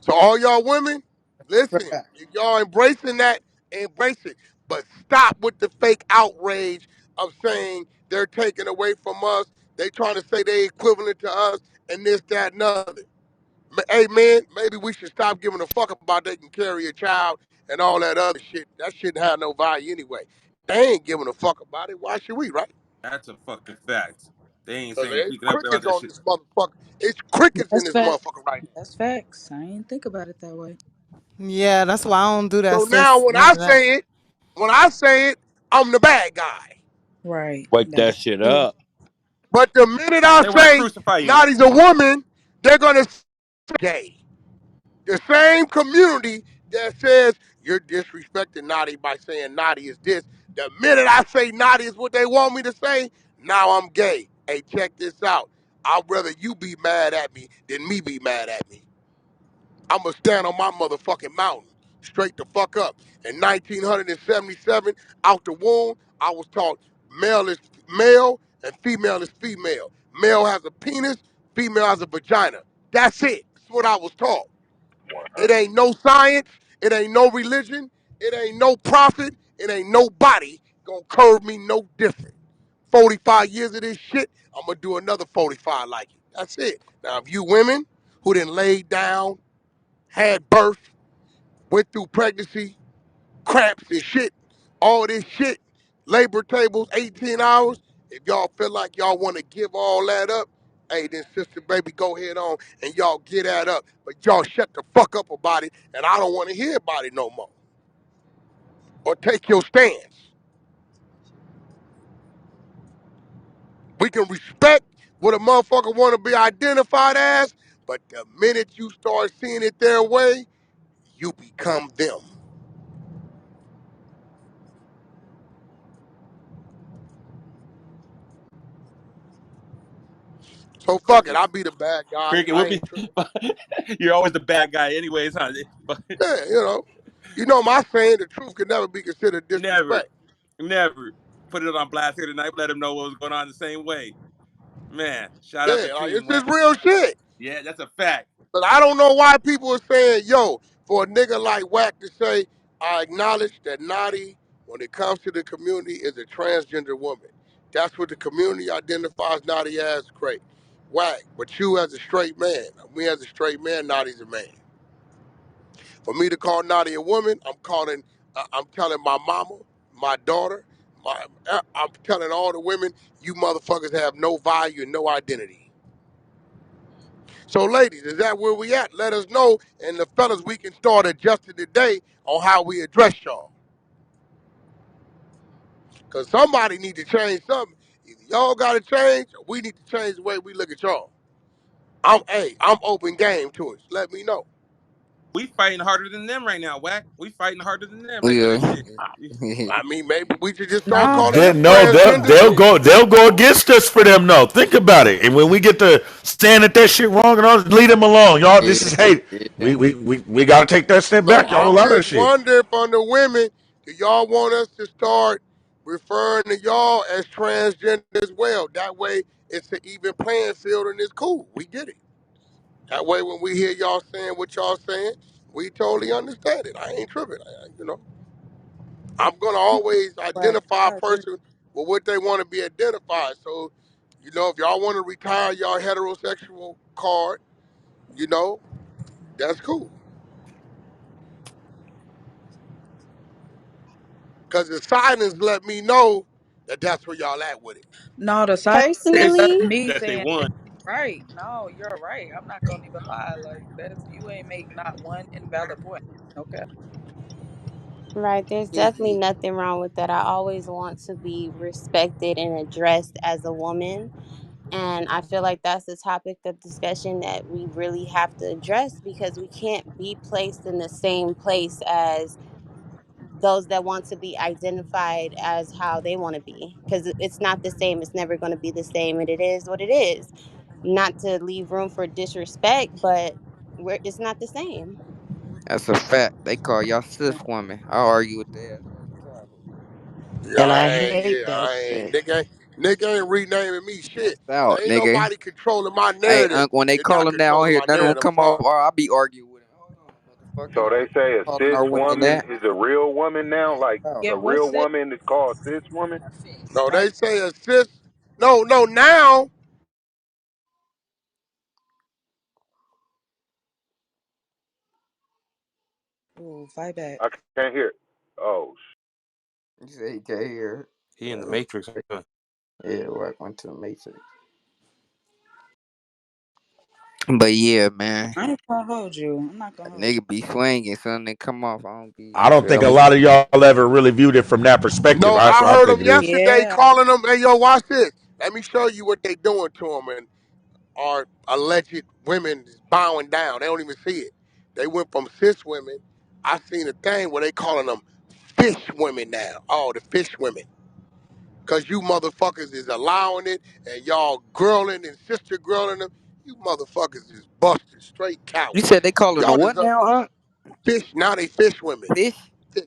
So all y'all women, listen, Right. if y'all embracing that, embrace it. But stop with the fake outrage of saying they're taking away from us. They trying to say they equivalent to us and this, that, and other. Hey man, maybe we should stop giving a fuck about they can carry a child and all that other shit. That shit have no value anyway. They ain't giving a fuck about it. Why should we, right? That's a fucking fact. They ain't Cause saying there's speaking up about crickets that on shit. this motherfucker. It's crickets in That's this fact. motherfucker right now. That's facts. I ain't think about it that way. Yeah, that's why I don't do that, So now sis. None of that. when I say it, I'm the bad guy. Right. Wake That that is shit true. up. But the minute I They want to say crucify you. Nadi's a woman, they're gonna say gay. The same community that says you're disrespecting Nadi by saying Nadi is this. The minute I say Nadi is what they want me to say, now I'm gay. Hey, check this out. I'd rather you be mad at me than me be mad at me. I'm gonna stand on my motherfucking mountain, straight the fuck up. In 1977, out the womb, I was taught male is male and female is female. Male has a penis, female has a vagina. That's it. That's what I was taught. It ain't no science. It ain't no religion. It ain't no prophet. It ain't nobody gonna curve me no different. 45 years of this shit, I'm gonna do another 45 like it. That's it. Now, if you women who done laid down, had birth, went through pregnancy, cramps and shit, all this shit, labor tables, 18 hours. If y'all feel like y'all want to give all that up, hey, then sister, baby, go ahead on and y'all get that up. But y'all shut the fuck up about it, and I don't want to hear about it no more. Or take your stance. We can respect what a motherfucker want to be identified as, but the minute you start seeing it their way, you become them. So fuck it, Cricket. I'll be the bad guy. Cricket I would be. ain't tripping. You're always the bad guy, anyways, huh? Yeah, my saying, the truth can never be considered Never, disrespect. never put it on blast here tonight. Let them know what was going on the same way. Man, shout out Yeah, to like Cream, it's man. just real shit. Yeah, that's a fact. But I don't know why people are saying, yo, for a nigga like Wack to say, I acknowledge that Naughty, when it comes to the community, is a transgender woman. That's what the community identifies Naughty as. Great. Wack, but you as a straight man, me as a straight man, Naughty's a man. For me to call Naughty a woman, I'm telling my mama, my daughter, I'm telling all the women, you motherfuckers have no value and no identity. So, ladies, is that where we at? Let us know, and the fellas, we can start adjusting today on how we address y'all. Cause somebody need to change something. Either y'all got to change, or we need to change the way we look at y'all. I'm open game to it. Let me know. We fighting harder than them right now, Wack. We fighting harder than them right now. Yeah. Shit. I mean, maybe we should just start No, calling that's them No, transgender they'll too. go against us for them. No, think about it. And when we get to stand at that shit wrong and all, leave them alone, y'all. This is hate. Yeah. We got to take that step So back. Y'all I'm allow that just shit. wondering from the women, do y'all want us to start referring to y'all as transgender as well? That way it's an even playing field and it's cool. We get it. That way when we hear y'all saying what y'all saying, we totally understand it. I ain't tripping. I'm gonna always right. identify a I agree. person with what they want to be identified. So, if y'all want to retire y'all heterosexual card, you know, that's cool. Cause the silence let me know that that's where y'all at with it. No, the silence is It's just Personally, me that they saying won. that you're right. No, you're right. I'm not gonna even lie. Like that, you ain't make not one invalid point. Okay. right, there's definitely nothing wrong with that. I always want to be respected and addressed as a woman. And I feel like that's the topic of discussion that we really have to address because we can't be placed in the same place as those that want to be identified as how they want to be because it's not the same. It's never going to be the same. And it is what it is. Not to leave room for disrespect, but it's not the same. That's a fact. They call y'all cis woman. I argue with that all the time. Yeah, And I I ain't. hate Yeah, that I ain't. shit. Nick ain't renaming me shit. That's out, Ain't nigga. nobody controlling my Hey, narrative Unc, when they and call not him down controlling here, my none of them narrative. come off. Or I'll be arguing with him. Fucking So they say a calling cis our women woman that. is a real woman now. Like Yeah, a what's real that? woman is called cis woman. No, Right. they say assist. No, no, now. Ooh, fight back. I can't hear. Oh, You say you can't hear. He in the Matrix. Huh? Yeah, Wack went to the Matrix. But yeah, man, I ain't gonna hold you. I'm not a gonna hold nigga be swinging, son. They come off. I don't be. I You don't think feel a me? lot of y'all ever really viewed it from that perspective. No, That's I what I heard think them it is. you. yesterday Yeah. calling them. Hey, yo, watch this. Let me show you what they doing to them, and are alleged women bowing down. They don't even see it. They went from cis women. I seen a thing where they calling them fish women now. Oh, the fish women. Cause you motherfuckers is allowing it, and y'all girling and sister girling them. You motherfuckers is busted, straight You cowards. said they calling a Y'all what deserve now, huh? fish. Now they fish women. Fish? Fish.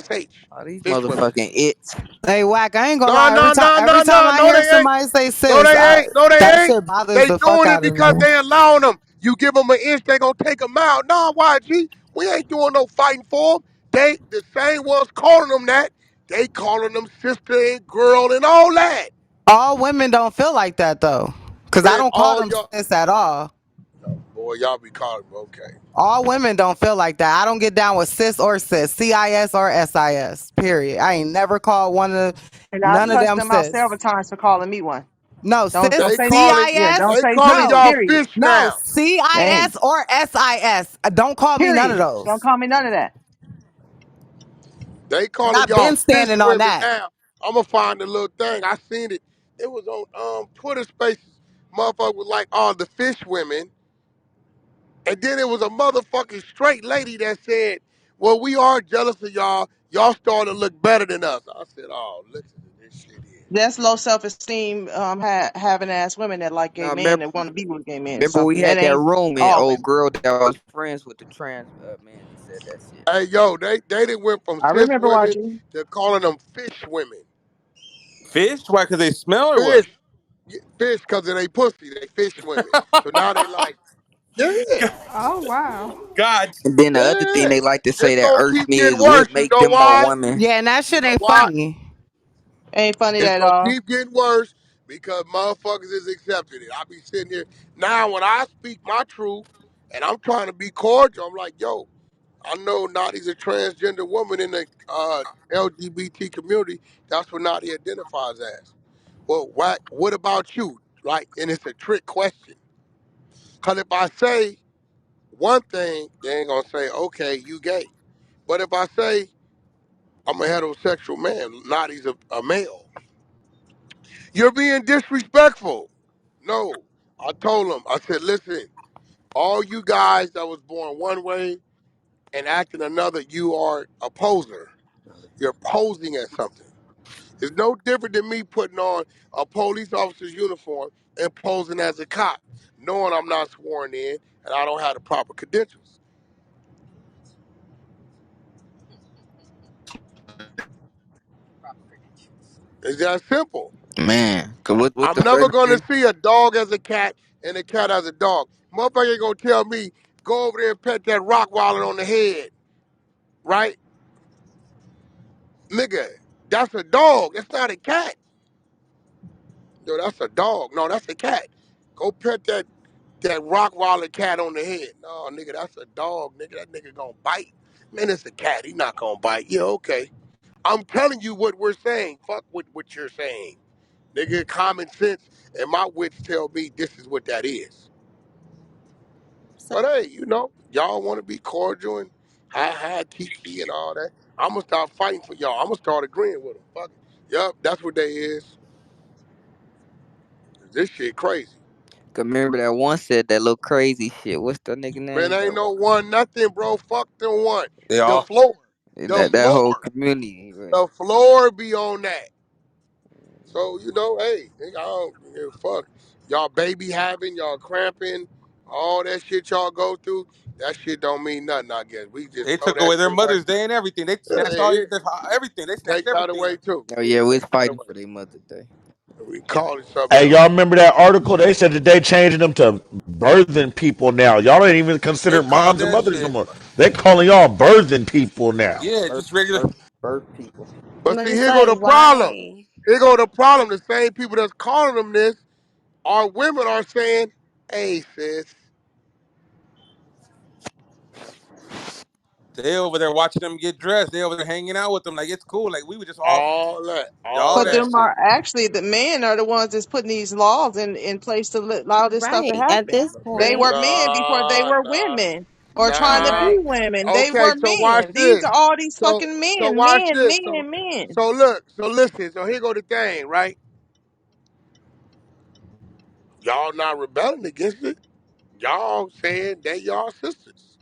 Fish. Oh, these Fish women. motherfucking its. Hey, Wack, I ain't gonna No, lie. no, no, Every no, time no, I no, hear they ain't. somebody say No, sis, they ain't. No, that they ain't. shit bothers They the fuck doing it out of because me. they allowing them. You give them an inch, they gonna take them out. Nah, YG, we ain't doing no fighting for them. They, the same ones calling them that, they calling them sister and girl and all that. All women don't feel like that though, cause I Man, don't call all them y'all, sis at all. boy, y'all be calling them, okay. All women don't feel like that. I don't get down with cis or cis, CIS or SIS. Period. I ain't never called And I've none of cussed them them out cis. several times for calling me one. No Don't They cis, say calling, yeah. Don't CIS. they say calling sis. No, y'all Period. fish no now. Dang. CIS or SIS. Don't call me none of Period. Don't those. call me none of that. They And calling I've y'all been fish standing on women that. now. I'ma find the little thing. I seen it. It was on Twitter Spaces. Motherfucker was like, oh, the fish women. And then it was a motherfucking straight lady that said, well, we are jealous of y'all. Y'all starting to look better than us. I said, oh, listen to this shit here. That's low self esteem. Having ass women that like gay Now, men remember, that want to be with gay men or remember we something. That had that ain't room and all old women. girl that was friends with the trans man. He said that shit. Hey, yo, they done went from I cis remember women watching. to calling them fish women. Fish? Why? Because they smell or what? Fish. Fish because of they pussy. They fish women. So now they like, yeah, Oh wow. God. And then the other thing yeah. they like to say It's that going to Earth keep getting smears would worse. You make know them more why? women. Yeah, and that You shit know ain't why? funny. Ain't funny It's at gonna all. keep getting worse because motherfuckers is accepting it. I be sitting here now when I speak my truth and I'm trying to be cordial. I'm like, yo, I know Nadi's a transgender woman in the LGBT community. That's what Nadi identifies as. Well, what about you? Like, and it's a trick question. Cause if I say one thing, they ain't gonna say, okay, you gay. But if I say I'm a heterosexual man, Nadi's a male, you're being disrespectful. No, I told him. I said, listen, all you guys that was born one way and acting another, you are a poser. You're posing as something. It's no different than me putting on a police officer's uniform and posing as a cop, knowing I'm not sworn in and I don't have the proper credentials. It's that simple. Man, cause what I'm the never brother gonna say? see a dog as a cat and a cat as a dog. Motherfucker ain't gonna tell me go over there and pet that Rottweiler on the head, right? Nigga, that's a dog. That's not a cat. Yo, that's a dog. No, that's a cat. Go pet that Rottweiler cat on the head. No, nigga, that's a dog. Nigga, that nigga gonna bite. Man, it's a cat. He not gonna bite. Yeah, okay. I'm telling you what we're saying. Fuck what you're saying. Nigga, common sense and my wits tell me this is what that is. So, But hey, y'all want to be cordial and hi kiki and all that. I'm gonna start fighting for y'all. I'm gonna start agreeing with them. Fuck it. Yup, that's what they is. This shit crazy. Cause remember that one said that little crazy shit. What's the nigga Man, name? ain't That no one. one nothing, bro. Fuck the one. They The all. floor. And The that floor. whole community. Right? The floor be on that. So, hey, nigga, I don't give a fuck. Y'all baby having, y'all cramping, all that shit y'all go through, that shit don't mean nothing, I guess. We just They throw took that away their shit away. Mother's Day and everything. They Yeah, snatched all yeah. everything. They snatched Take that everything. away too. Oh Yeah, yeah, we was take that fighting away. for their Mother Day. We call it something Hey, else. y'all remember that article? They said that they changing them to birthing people now. Y'all ain't even They consider called moms and that mothers no shit. more. They calling y'all birthing people now. Yeah, Birth, just regular. birth people. But But see, it's here go like, the problem. why? Here go the problem. The same people that's calling them this, our women are saying, "Hey, sis, They over there watching them get dressed. They over there hanging out with them. Like, it's cool. Like, we were just all all all But that that." them shit. are actually the men are the ones that's putting these laws in place to allow this stuff to Right. At happen. this They point, were men before they Nah, were nah, women or trying to nah. be women. They Okay, were so watch men. These this. are all these So fucking so men, watch men, this. So men, men. so look. So listen. So here go the thing, right? Y'all not rebelling against it. Y'all saying they y'all sisters.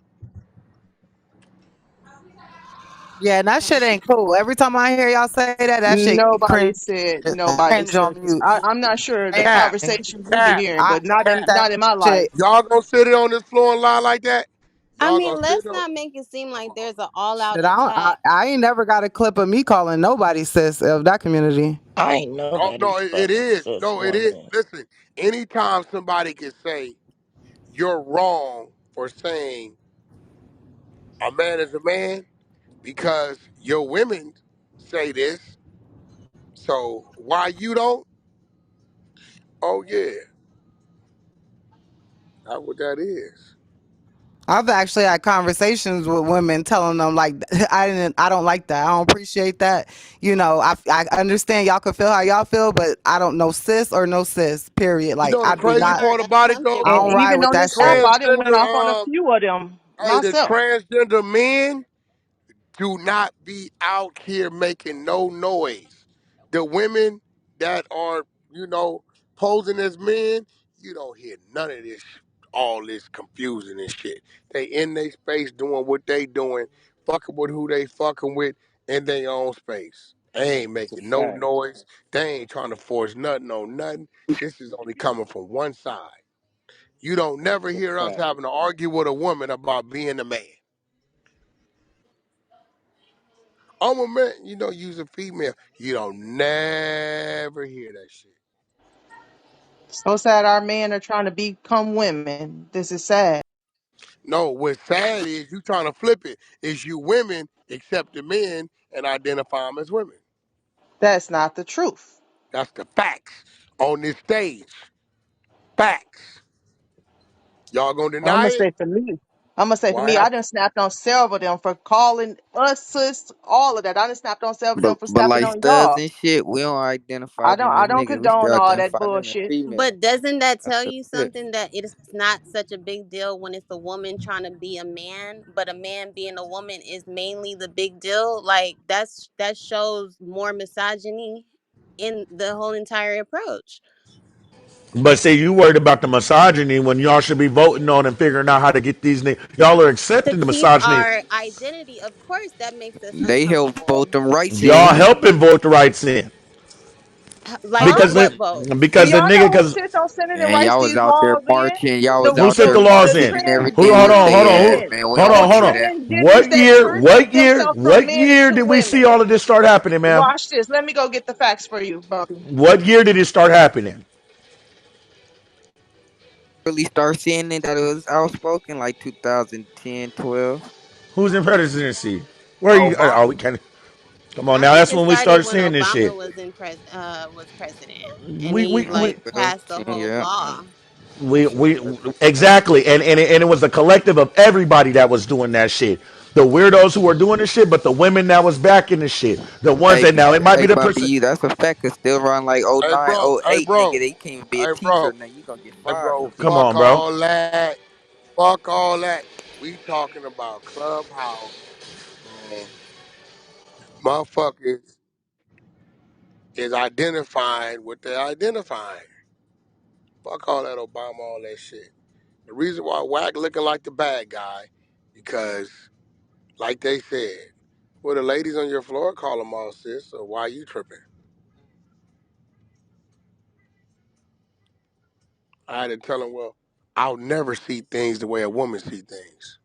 Yeah, and that shit ain't cool. Every time I hear y'all say that, that shit Nobody cringe, said nobody cringe said on this. mute. I'm not sure the Cap, conversations you be cap, hearing, I but not in cap. that not in my life. shit. Y'all gonna sit it on this floor and lie like that? I Y'all mean, gonna sit let's on? not make it seem like there's an all-out Shit, I, don't, attack. I ain't never got a clip of me calling nobody sis of that community. I ain't Oh no, nobody's it fucking is. sis No, it is. woman. Listen, anytime somebody can say you're wrong for saying a man is a man because your women say this, so why you don't? Oh yeah, that's what that is. I've actually had conversations with women telling them like I don't like that. I don't appreciate that. You know, I understand y'all can feel how y'all feel, but I don't know sis or no sis. Period. You Like know the I do crazy not. Or part about it though? I And don't ride even with on The that this app, shit. I didn't went transgender, off on a few of them the myself. transgender men do not be out here making no noise. The women that are, posing as men, you don't hear none of this, all this confusing and shit. They in their space doing what they doing, fucking with who they fucking with in their own space. They ain't It's a making no fact. noise. They ain't trying to force nothing on nothing. This is only coming from one side. You don't never It's a hear us fact. having to argue with a woman about being a man. I'm a man, use a female. You don't never hear that shit. So sad our men are trying to become women. This is sad. No, what's sad is you trying to flip it. Is you women accept the men and identify them as women. That's not the truth. That's the facts on this stage. Facts. Y'all gonna I'm deny gonna it? say for me. I'm gonna say for Why me, I have done snapped on several of them for calling us sis, all of that. I done snapped on several of them for But snapping like on studs y'all. and shit, we don't identify I don't them I as don't niggas. We still condone all that identify them as bullshit. females. But doesn't that That's tell the you shit. something that it's not such a big deal when it's a woman trying to be a man, but a man being a woman is mainly the big deal? Like that shows more misogyny in the whole entire approach. But say you worried about the misogyny when y'all should be voting on and figuring out how to get these niggas. Y'all are To accepting the keep misogyny. our identity, of course, that makes us They help uncomfortable. vote them rights Y'all in. helping vote the rights in Like Huh? because what votes? Do because the y'all nigga know who because sits on Senate and Man, writes y'all was these out there laws in? marching. Y'all was The who out set there the the laws the marching in? and Who everything hold with on, hold they on, ass, who transgenders, man. We hold don't the on, want to hold hear on. that. transgenders that What year, themselves from what men year into did we see women. all of this start happening, man? Watch this. Let me go get the facts for you, Bumpy. What year did it start happening? Really start seeing it that it was outspoken like 2010, 12. Who's in presidency? Where are you? Oh, we Obama. can't. Come on I now. think That's it when we started started when seeing this Obama shit. was president, and We he Yeah, like we 12, passed the 10, whole yeah. law. we exactly, and it was a collective of everybody that was doing that shit. The weirdos who were doing the shit, but the women that was backing the shit. The ones Hey, that now it might be the Bumpy, person. you, that's a fact. Cause still around like oh Hey, 09, bro. oh Hey, 08, nigga, bro. they can't even be a Hey, teacher bro. now. You gonna get Hey, fired bro. from Come school. Fuck on, bro. all that. Fuck all that. We talking about Clubhouse and motherfuckers is identifying what they're identifying. Fuck all that Obama, all that shit. The reason why Wack looking like the bad guy, because like they said, well, the ladies on your floor call them all sis, so why you tripping? I had to tell him, well, I'll never see things the way a woman see things.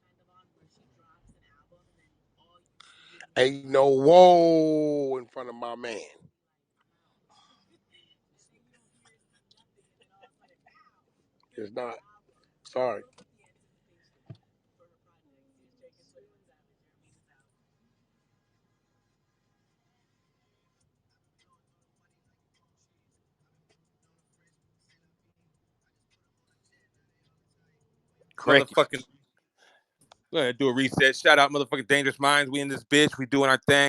Ain't no whoa in front of my man. It's not. Sorry. Motherfucking. Go ahead, do a reset. Shout out, motherfucking Dangerous Minds. We in this bitch. We doing our thing.